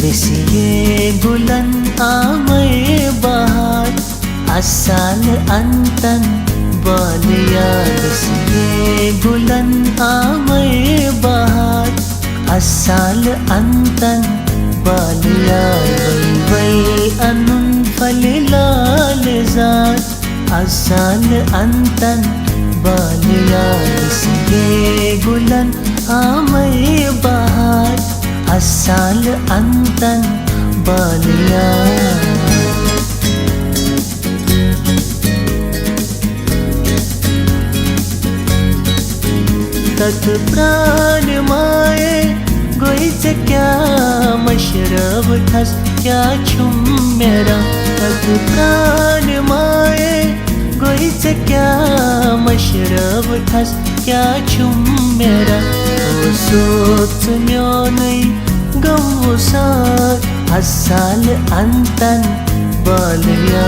Desiye bulan amay bahar asal antan balya. Desiye bulan amay bahar asal antan balya. Vai anun falilal zat asal antan balya. Desiye bulan amay bahar asal antan balya. तत प्राण माये गोईचे क्या मशरब thus क्या छुम मेरा. तत प्राण माये गोईचे क्या मशरब थस क्या छुम मेरा. ओ सोच म्योनई गम सार asal antan balya.